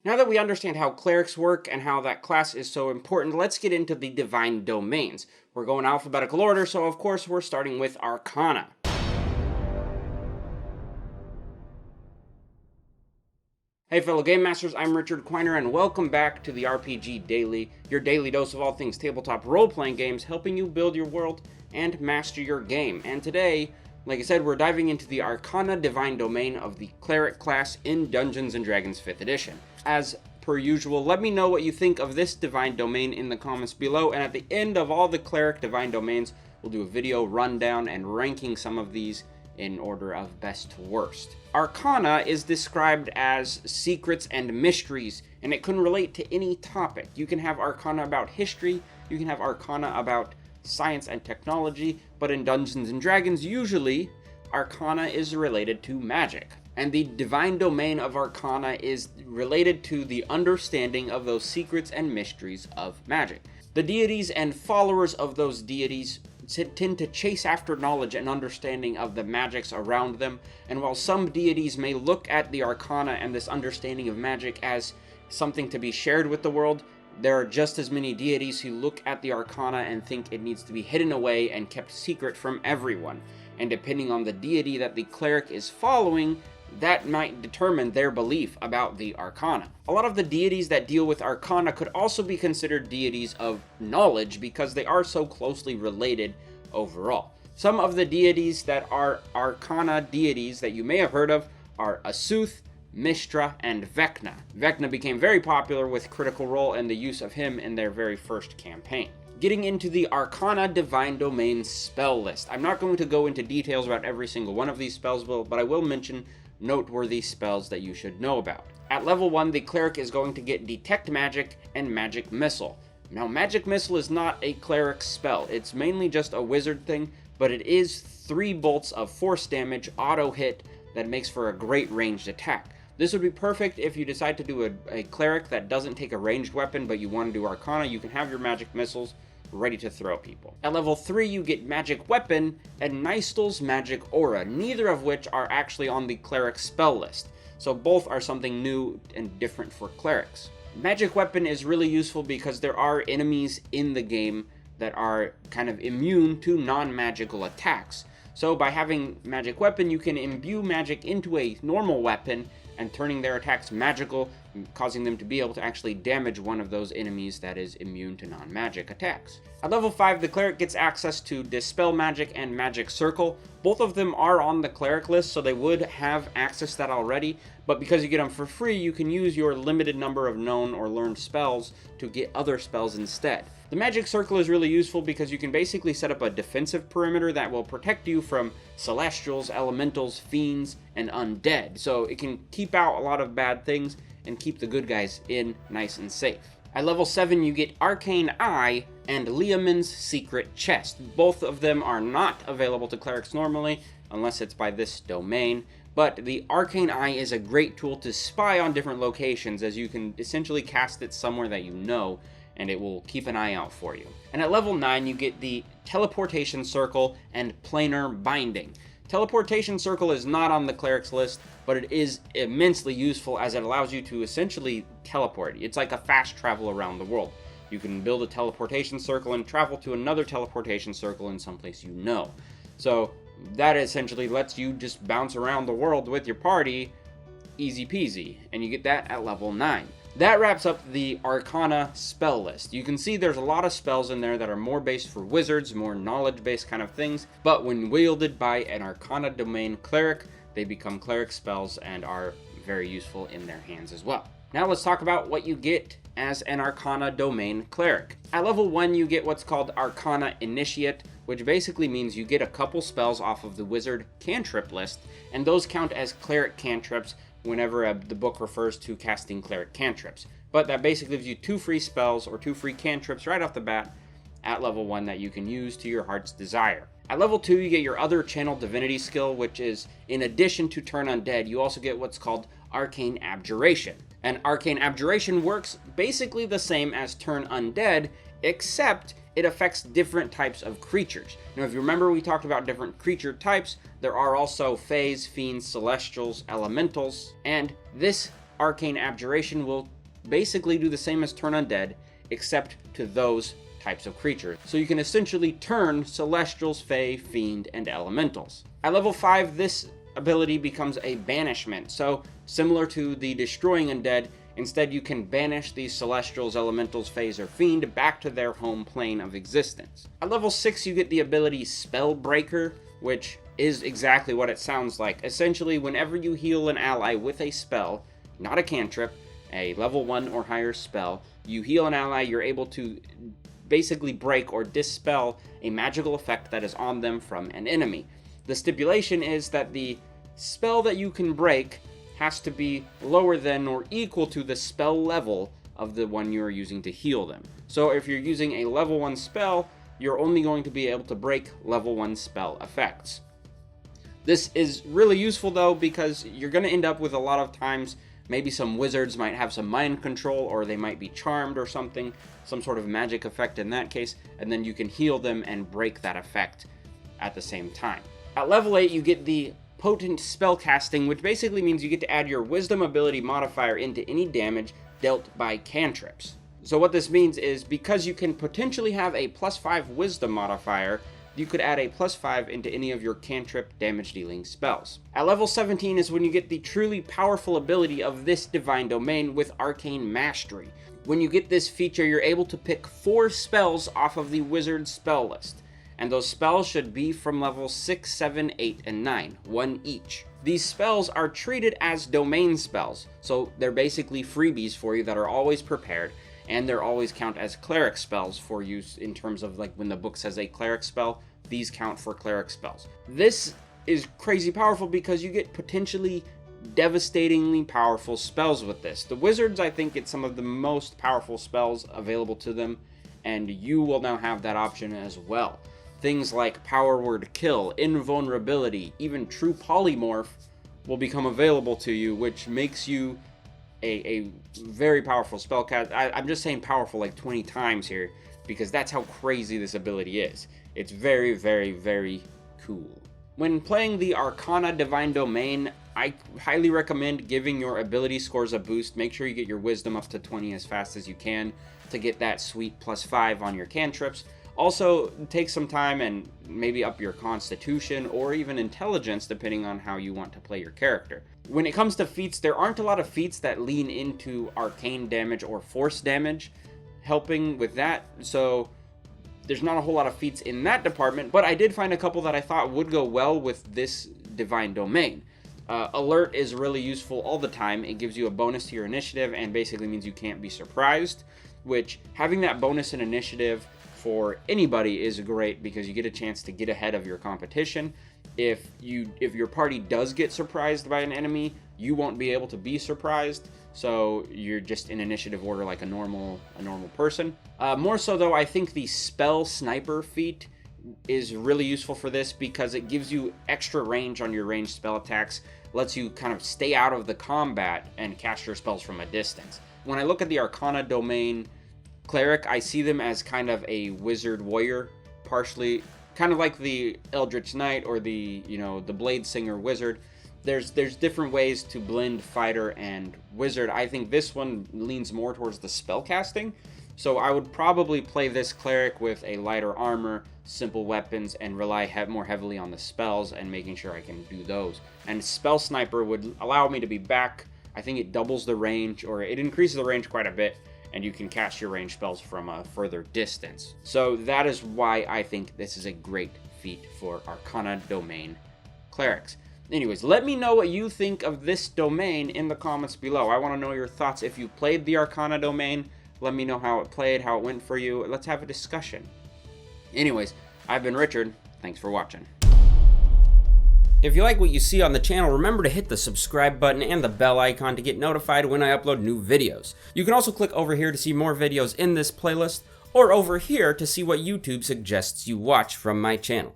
Now that we understand how clerics work and how that class is so important, let's get into the divine domains. We're going alphabetical order, so of course we're starting with Arcana. Hey fellow Game Masters, I'm Richard Quiner, and welcome back to the RPG Daily, your daily dose of all things tabletop role-playing games, helping you build your world and master your game. And today, like I said, we're diving into the Arcana Divine Domain of the Cleric class in Dungeons & Dragons 5th edition. As per usual, let me know what you think of this Divine Domain in the comments below, and at the end of all the Cleric Divine Domains, we'll do a video rundown and ranking some of these in order of best to worst. Arcana is described as secrets and mysteries, and it can relate to any topic. You can have Arcana about history, you can have Arcana about science and technology, but in Dungeons & Dragons, usually, Arcana is related to magic. And the divine domain of Arcana is related to the understanding of those secrets and mysteries of magic. The deities and followers of those deities tend to chase after knowledge and understanding of the magics around them, and while some deities may look at the Arcana and this understanding of magic as something to be shared with the world, there are just as many deities who look at the Arcana and think it needs to be hidden away and kept secret from everyone. And depending on the deity that the cleric is following, that might determine their belief about the Arcana. A lot of the deities that deal with Arcana could also be considered deities of knowledge because they are so closely related overall. Some of the deities that are Arcana deities that you may have heard of are Asuth, Mistra, and Vecna. Vecna became very popular with Critical Role and the use of him in their very first campaign. Getting into the Arcana Divine Domain spell list. I'm not going to go into details about every single one of these spells, but I will mention noteworthy spells that you should know about. At level 1, the cleric is going to get Detect Magic and Magic Missile. Now, Magic Missile is not a cleric spell. It's mainly just a wizard thing, but it is 3 bolts of force damage auto hit that makes for a great ranged attack. This would be perfect if you decide to do a cleric that doesn't take a ranged weapon, but you want to do Arcana. You can have your magic missiles ready to throw people. At level 3, you get Magic Weapon and Nystel's Magic Aura, neither of which are actually on the cleric spell list, so both are something new and different for clerics. Magic Weapon is really useful because there are enemies in the game that are kind of immune to non-magical attacks. So by having Magic Weapon, you can imbue magic into a normal weapon and turning their attacks magical, causing them to be able to actually damage one of those enemies that is immune to non-magic attacks. At level 5, the cleric gets access to Dispel Magic and Magic Circle. Both of them are on the cleric list, so they would have access to that already, but because you get them for free, you can use your limited number of known or learned spells to get other spells instead. The Magic Circle is really useful because you can basically set up a defensive perimeter that will protect you from celestials, elementals, fiends, and undead. So it can keep out a lot of bad things and keep the good guys in nice and safe. At level 7, you get Arcane Eye and Leomund's Secret Chest. Both of them are not available to clerics normally, unless it's by this domain. But the Arcane Eye is a great tool to spy on different locations, as you can essentially cast it somewhere that you know, and it will keep an eye out for you. And at level 9, you get the Teleportation Circle and Planar Binding. Teleportation Circle is not on the cleric's list, but it is immensely useful as it allows you to essentially teleport. It's like a fast travel around the world. You can build a teleportation circle and travel to another teleportation circle in someplace you know. So that essentially lets you just bounce around the world with your party, easy peasy, and you get that at level 9. That wraps up the Arcana spell list. You can see there's a lot of spells in there that are more based for wizards, more knowledge-based kind of things, but when wielded by an Arcana Domain cleric, they become cleric spells and are very useful in their hands as well. Now let's talk about what you get as an Arcana Domain cleric. At level 1, you get what's called Arcana Initiate, which basically means you get a couple spells off of the wizard cantrip list, and those count as cleric cantrips whenever the book refers to casting cleric cantrips. But that basically gives you 2 free spells or 2 free cantrips right off the bat at level 1 that you can use to your heart's desire. At level 2, you get your other Channel Divinity skill, which is, in addition to Turn Undead, you also get what's called Arcane Abjuration. And Arcane Abjuration works basically the same as Turn Undead, except it affects different types of creatures. Now, if you remember, we talked about different creature types. There are also fays, fiends, celestials, elementals, and this Arcane Abjuration will basically do the same as Turn Undead, except to those types of creatures. So you can essentially turn Celestials, Fae, Fiend, and Elementals. At level 5, this ability becomes a banishment. So similar to the Destroying Undead, instead you can banish these Celestials, Elementals, Faes, or Fiend back to their home plane of existence. At level 6, you get the ability Spellbreaker, which is exactly what it sounds like. Essentially, whenever you heal an ally with a spell, not a cantrip, a level 1 or higher spell, you heal an ally, you're able to basically break or dispel a magical effect that is on them from an enemy. The stipulation is that the spell that you can break has to be lower than or equal to the spell level of the one you are using to heal them. So if you're using a level 1 spell, you're only going to be able to break level 1 spell effects. This is really useful though, because you're going to end up with a lot of times maybe some wizards might have some mind control, or they might be charmed or something, some sort of magic effect in that case, and then you can heal them and break that effect at the same time. At level 8, you get the Potent Spellcasting, which basically means you get to add your Wisdom ability modifier into any damage dealt by cantrips. So what this means is, because you can potentially have a +5 Wisdom modifier, you could add a +5 into any of your cantrip damage dealing spells. At level 17 is when you get the truly powerful ability of this Divine Domain with Arcane Mastery. When you get this feature, you're able to pick 4 spells off of the wizard spell list, and those spells should be from levels 6, 7, 8, and 9, 1 each. These spells are treated as domain spells, so they're basically freebies for you that are always prepared, and they're always count as cleric spells for use in terms of like when the book says a cleric spell, these count for cleric spells. This is crazy powerful because you get potentially devastatingly powerful spells with this. The wizards, I think, get some of the most powerful spells available to them, and you will now have that option as well. Things like Power Word Kill, Invulnerability, even True Polymorph will become available to you, which makes you a very powerful spellcast. I'm just saying powerful like 20 times here, because that's how crazy this ability is. It's very, very, very cool. When playing the Arcana Divine Domain, I highly recommend giving your ability scores a boost. Make sure you get your Wisdom up to 20 as fast as you can to get that sweet +5 on your cantrips. Also, take some time and maybe up your Constitution or even Intelligence, depending on how you want to play your character. When it comes to feats, there aren't a lot of feats that lean into arcane damage or force damage, helping with that, so there's not a whole lot of feats in that department, but I did find a couple that I thought would go well with this Divine Domain. Alert is really useful all the time. It gives you a bonus to your initiative and basically means you can't be surprised, which having that bonus in initiative for anybody is great because you get a chance to get ahead of your competition. If your party does get surprised by an enemy, you won't be able to be surprised, so you're just in initiative order like a normal person. More so though, I think the Spell Sniper feat is really useful for this because it gives you extra range on your ranged spell attacks, lets you kind of stay out of the combat and cast your spells from a distance. When I look at the Arcana Domain Cleric, I see them as kind of a wizard warrior, partially kind of like the Eldritch Knight or the Blade Singer wizard. There's different ways to blend fighter and wizard. I think this one leans more towards the spell casting, so I would probably play this cleric with a lighter armor, simple weapons, and rely more heavily on the spells and making sure I can do those. And Spell Sniper would allow me to be back. I think it doubles the range, or it increases the range quite a bit, and you can cast your ranged spells from a further distance. So that is why I think this is a great feat for Arcana Domain Clerics. Anyways, let me know what you think of this domain in the comments below. I want to know your thoughts. If you played the Arcana Domain, let me know how it played, how it went for you. Let's have a discussion. Anyways, I've been Richard. Thanks for watching. If you like what you see on the channel, remember to hit the subscribe button and the bell icon to get notified when I upload new videos. You can also click over here to see more videos in this playlist, or over here to see what YouTube suggests you watch from my channel.